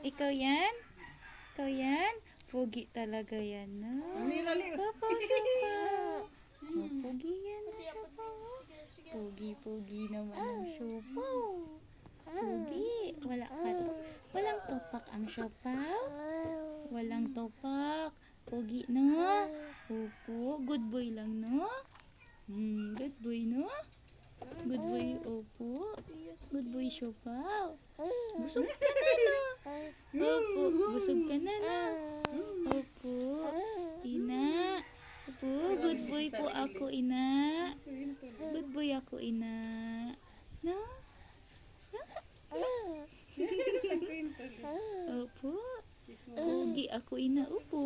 Ikaw yan? Ikaw yan? Pogi talaga yan, no? Papa, Siopaw. Oh, pogi yan, no, Siopaw. Pogi naman ang Siopaw. Pogi. Walang topak ang Siopaw. Walang topak. Pogi, no? Opo, good boy lang, no? Good boy, no? Good boy, opo. Good boy, Siopaw. Busog ka na, no? Opo, busog ka na, no? Opo, ina. Opo, good boy po ako, ina. Good boy ako, ina. No? Opo. Pogi ako, ina. Opo.